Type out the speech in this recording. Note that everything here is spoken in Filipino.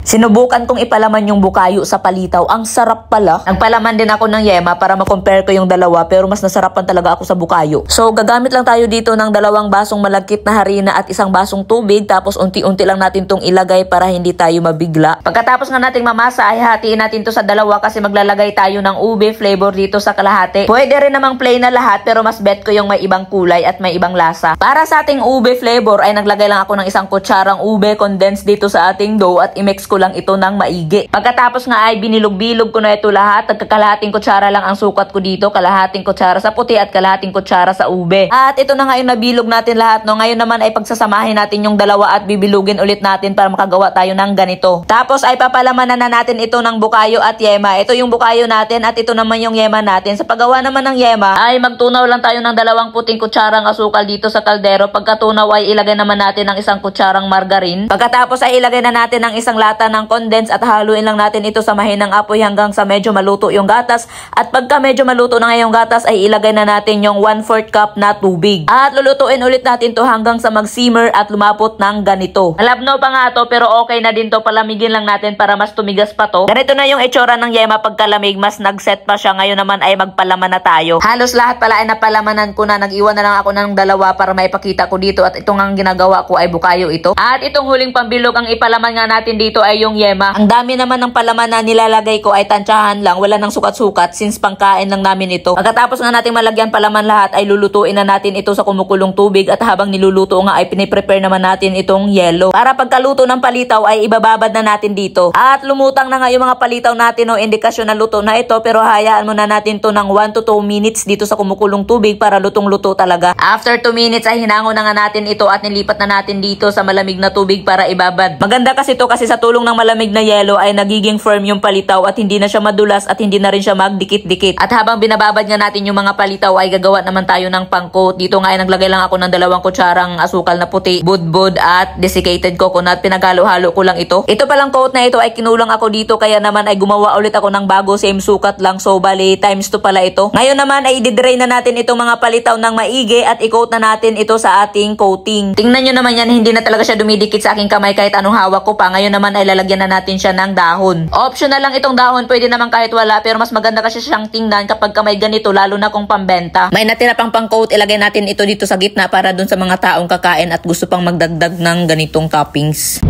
Sinubukan kong ipalaman yung bukayo sa palitaw. Ang sarap pala. Nagpalaman din ako ng yema para ma-compare ko yung dalawa, pero mas nasarapan talaga ako sa bukayo. So gagamit lang tayo dito ng 2 basong malagkit na harina at 1 basong tubig, tapos unti-unti lang natin tong ilagay para hindi tayo mabigla. Pagkatapos nga nating mamasa ay hatiin natin to sa 2 kasi maglalagay tayo ng ube flavor dito sa kalahati. Pwede rin namang plain na lahat, pero mas bet ko yung may ibang kulay at may ibang lasa. Para sa ating ube flavor ay naglagay lang ako ng 1 kutsarang ube condensed dito sa ating dough at i-mix ko lang ito ng maigi. Pagkatapos nga ay binilog-bilog ko na ito lahat. Kalahating kutsara lang ang sukat ko dito, kalahating kutsara sa puti at kalahating kutsara sa ube. At ito na nga yung nabilog natin lahat, no. Ngayon naman ay pagsasamahin natin yung 2 at bibilugin ulit natin para makagawa tayo ng ganito. Tapos ay papalamanan na natin ito ng bukayo at yema. Ito yung bukayo natin at ito naman yung yema natin. Sa paggawa naman ng yema ay magtunaw lang tayo ng 2 puting kutsarang asukal dito sa kaldero. Pagkatunaw ay ilagay naman natin ng 1 kutsarang margarin. Pagkatapos ay ilagay na natin ng 1 lata ng condense at haluin lang natin ito sa mahinang apoy hanggang sa medyo maluto yung gatas. At pagka medyo maluto na ngayong gatas ay ilagay na natin yung 1/4 cup na tubig. At lulutuin ulit natin to hanggang sa mag-simmer at lumapot ng ganito. Malabnaw pa nga to pero okay na din to. Palamigin lang natin para mas tumigas pa to. Ganito na yung itsura ng yema pagkalamig. Mas nag-set pa siya. Ngayon naman ay magpalaman na tayo. Halos lahat pala ay napalamanan ko na. Nag-iwan na lang ako ng 2 para maipakita ko dito. At itong ang ginagawa ko ay bukayo ito. At itong huling pambilog ang ipalaman nga natin dito ay yung yema. Ang dami naman ng palaman na nilalagay ko ay tansyahan lang. Wala nang sukat-sukat since pangkain lang namin ito. Pagkatapos nga nating malagyan palaman lahat ay lulutuin na natin ito sa kumukulong tubig. At habang niluluto nga ay piniprepare naman natin itong yelo. Para pagkaluto ng palitaw ay ibababad na natin dito. At lumutang na nga yung mga palitaw natin o indikasyon na luto na ito. Pero hayaan muna natin to ng 1 to 2 minutes dito sa kumukulong tubig para lutong-luto talaga. After 2 minutes ay hinango na nga natin ito at nilipat na natin dito sa malamig na tubig para ibabad. Maganda kasi to kasi sa tulong ng malamig na yelo ay nagiging firm yung palitaw at hindi na siya madulas at hindi na rin siya magdikit-dikit. At habang binababad nga natin yung mga palitaw ay gagawa naman tayo ng pang-coat. Dito nga ay naglagay lang ako ng 2 kutsarang asukal na puti, budbud at desiccated coconut. Pinaghalo-halo ko lang ito. Ito palang coat na ito ay kinulang ako dito kaya naman ay gumawa ulit ako ng bago, same sukat lang. So bali times 2 pala ito. Ngayon naman ay i-drain na natin itong mga palitaw ng maigi at i-coat na natin ito sa ating coating. Tingnan nyo naman yan, hindi na talaga siya dumidikit sa aking kamay kahit anong hawak ko pa. Ngayon naman ay lalagyan na natin siya ng dahon. Optional lang itong dahon, pwede naman kahit wala, pero mas maganda kasi siyang tingnan kapag may ganito, lalo na kung pambenta. May natira pang pang-coat, ilagay natin ito dito sa gitna para dun sa mga taong kakain at gusto pang magdagdag ng ganitong toppings.